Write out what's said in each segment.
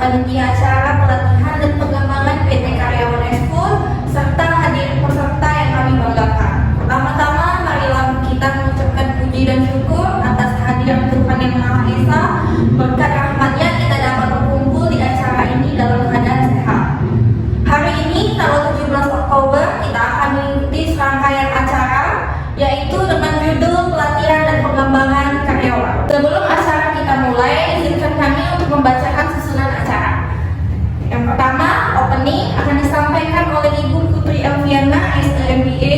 di acara pelatihan dan pengembangan PT Karyawan Ekspor serta hadirin peserta yang kami banggakan. Pertama-tama, marilah kita mengucapkan puji dan syukur atas kehadiran Tuhan Yang Maha Esa. Berkat rahmatnya kita dapat berkumpul di acara ini dalam keadaan sehat. Hari ini, tanggal 17 Oktober, kita akan mengikuti serangkaian acara, yaitu dengan judul pelatihan dan pengembangan karyawan. Sebelum acara kita mulai, izinkan kami untuk membacakan susunan acara. Yang pertama, opening akan disampaikan oleh Ibu Putri Elviana, STMBA.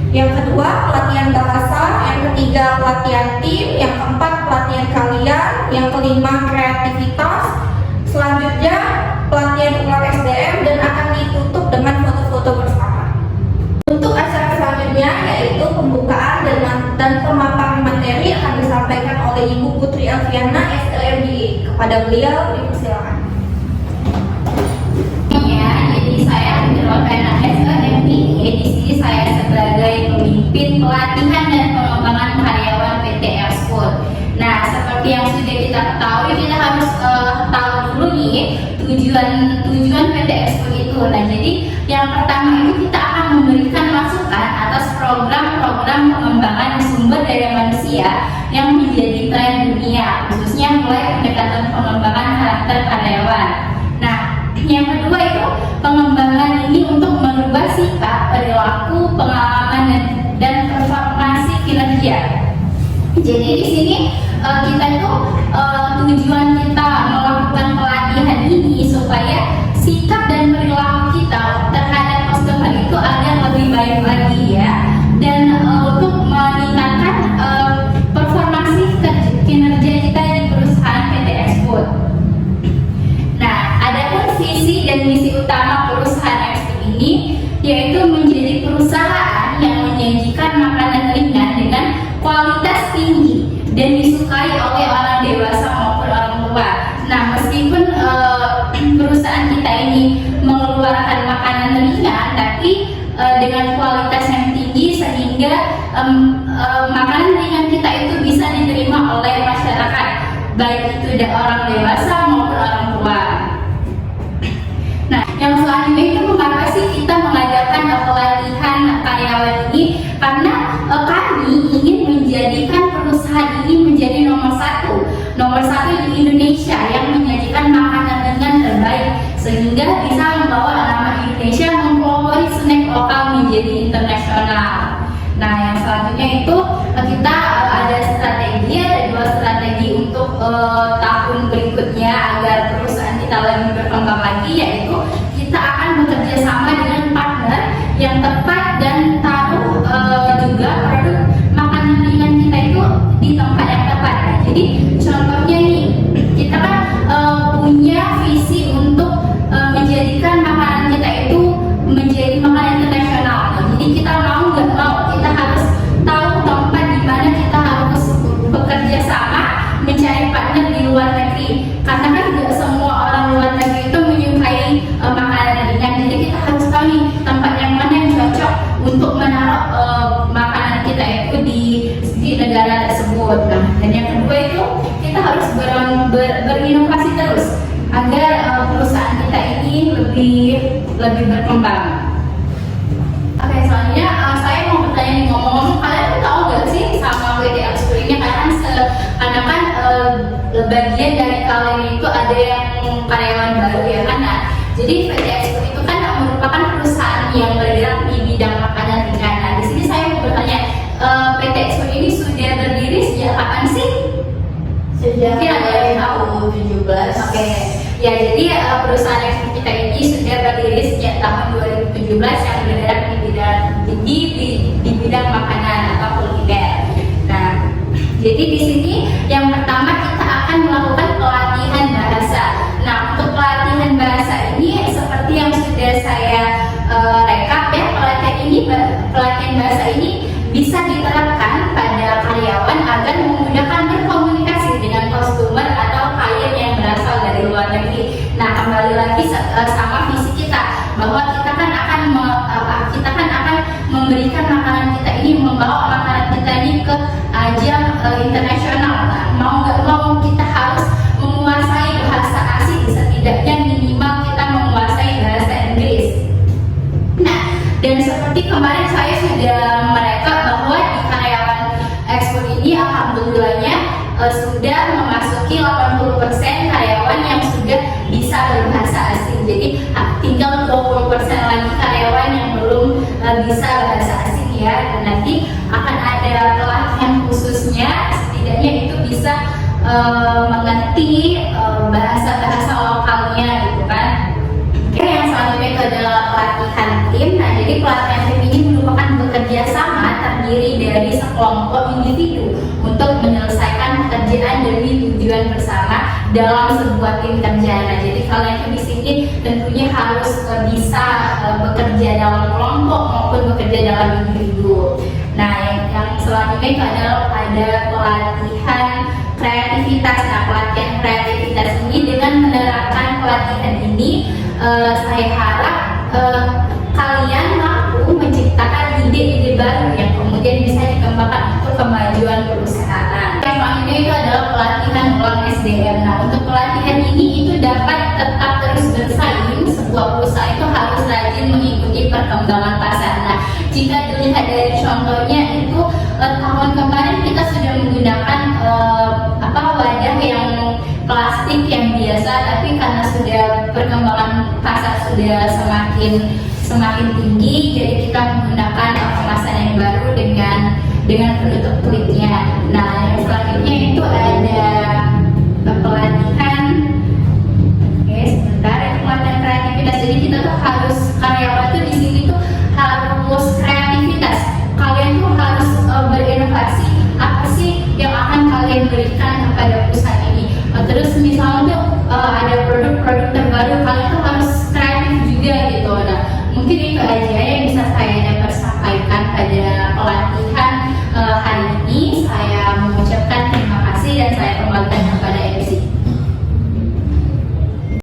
Yang kedua, pelatihan bahasa. Yang ketiga, pelatihan tim. Yang keempat, pelatihan kalian. Yang kelima, kreativitas. Selanjutnya, pelatihan ulang SDM dan akan ditutup dengan foto-foto bersama. Untuk acara selanjutnya, yaitu pembukaan dan pemaparan materi akan disampaikan oleh Ibu Putri Elviana, SLMBA. Kepada beliau, dipersilakan. Jadi saya Elviana, SLMBA. Di sini saya sebagai pemimpin pelatihan dan pengembangan karyawan PT Ekspor. Nah, seperti yang sudah kita ketahui, kita harus tahu dulu nih tujuan PT Ekspor itu. Nah, jadi yang pertama itu kita akan memberikan masukan atas program-program pengembangan sumber daya manusia yang menjadi tren dunia, khususnya mulai pendekatan pengembangan karakter karyawan. Nah, yang kedua itu pengembangan ini untuk merubah sikap, perilaku, pengalaman dan performasi kinerja. Jadi di sini kita itu tujuan kita melakukan pelatihan ini supaya sikap dan perilaku kita terhadap customer itu agar lebih baik lagi ya, dan untuk meningkatkan performasi kinerja kita di perusahaan PT Ekspor. Nah, adapun visi dan misi utama perusahaan Ekspor ini yaitu menjadi perusahaan yang menyajikan makanan ringan dengan kualitas tinggi dan disukai oleh orang dewasa maupun orang tua. Nah, meskipun perusahaan kita ini mengeluarkan makanan ringan, tapi dengan kualitas yang tinggi sehingga makanan ringan kita itu bisa diterima oleh masyarakat, baik itu orang dewasa maupun orang tua. Nah, yang selanjutnya itu mengapa sih kita mengadakan pelatihan karyawan ini? Karena kami ingin menjadikan perusahaan ini menjadi nomor satu di Indonesia yang menyajikan makanan ringan terbaik, sehingga bisa membawa nama Indonesia mempelopori snack lokal menjadi internasional. Nah, yang selanjutnya itu kita ada dua strategi untuk tahun berikutnya agar perusahaan kita lebih berkembang lagi, yaitu kita akan bekerja sama dengan partner yang tepat dan taruh juga produk makanan ringan kita itu di tempat yang tepat. Nah, jadi contohnya nih, kita kan punya visi untuk menjadikan makanan kita itu menjadi makanan internasional. Nah, jadi kita mau nggak mau kita harus tahu tempat di mana kita harus bekerja sama mencari partner di luar negeri, karena kan tidak semua orang luar negeri itu menyukai makanan ringan. Jadi kita harus tahu nih tempat yang mana yang cocok untuk menaruh makanan kita itu di negara tersebut. Nah, dan yang kedua itu kita harus berinovasi terus agar perusahaan kita ini lebih berkembang. Oke, selanjutnya saya mau bertanya nih, ngomong-ngomong, kalian tuh tahu nggak sih sama PT Ekspor ini? Karena kan bagian dari kalian itu ada yang karyawan baru ya kan? Nah, jadi PT Ekspor itu kan merupakan perusahaan yang bergerak di bidang makanan ringan. Nah, di sini saya mau bertanya, PT Ekspor ini sudah berdiri sejak kapan sih? Sejak tahun 2017. Oke, ya jadi perusahaan Ekspor kita ini sudah berdiri sejak tahun 2017 yang bergerak di bidang makanan atau kuliner. Nah, jadi di sini yang pertama kita akan melakukan pelatihan bahasa. Nah, untuk pelatihan bahasa ini seperti yang sudah saya rekap ya, pelatihan bahasa ini bisa diterapkan pada karyawan agar memudahkan berkomunikasi dengan customer atau klien yang berasal dari luar negeri. Nah, kembali lagi sama visi kita bahwa kita kan akan memberikan makanan kita ini, membawa makanan kita ini ke ajang internasional. Nah, mau nggak mau kita harus menguasai bahasa asing setidaknya dalam sebuah tim kerja. Nah, jadi kalian di sini tentunya harus bisa bekerja dalam kelompok maupun bekerja dalam individu. Nah, yang selanjutnya itu adalah ada pelatihan kreativitas. Nah, pelatihan kreativitas ini dengan menerapkan pelatihan ini, saya harap kalian mampu menciptakan ide-ide baru yang kemudian bisa dikembangkan untuk kemajuan perusahaan. Yang selanjutnya itu adalah pelatihan ulang SDM. Nah, untuk pelatihan ini itu dapat tetap terus bersaing. Sebuah perusahaan itu harus rajin mengikuti perkembangan pasar. Nah, jika dilihat dari contohnya itu tahun kemarin kita sudah menggunakan wadah yang plastik yang biasa, tapi karena sudah perkembangan pasar sudah semakin tinggi, jadi kita menggunakan kemasan yang baru dengan penutup kulitnya. Nah, yang selanjutnya itu ada pelatihan, sebentar, itu pelatihan kreativitas. Jadi kita tuh harus, karyawan tuh di sini tuh harus kreativitas. Kalian tuh harus berinovasi. Apa sih yang akan kalian berikan kepada perusahaan ini? Terus misalnya tuh ada produk-produk terbaru, kalian tuh harus kreatif juga gitu. Nah, mungkin itu aja yang bisa saya dapat sampaikan pada pelatihan hari ini. Saya mengucapkan terima kasih dan saya kembalikan kepada MC.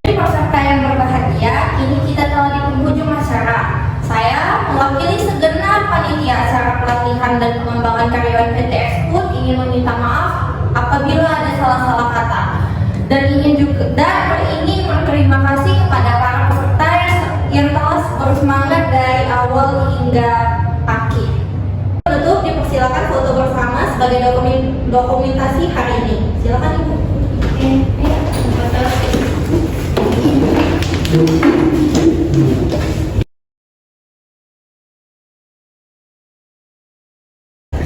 Jadi peserta yang berbahagia, ini kita telah di penghujung acara. Saya mewakili segenap panitia acara pelatihan dan pengembangan karyawan PT Export ingin meminta maaf apabila ada salah-salah kata, dan ingin berterima kasih kepada para peserta yang telah bersemangat dari awal hingga akhir. Penutup, dipersilakan foto bersama sebagai dokumentasi hari ini. Silakan Ibu.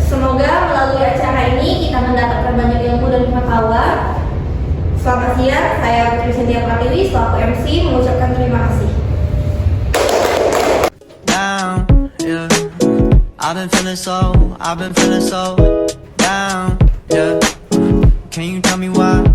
Semoga melalui acara ini kita mendapatkan banyak ilmu dan pengetahuan. Selamat siang, saya Putri Cynthia Pratiwi selaku MC mengucapkan terima kasih. Down, yeah. I've been feeling so down, yeah. Can you tell me why?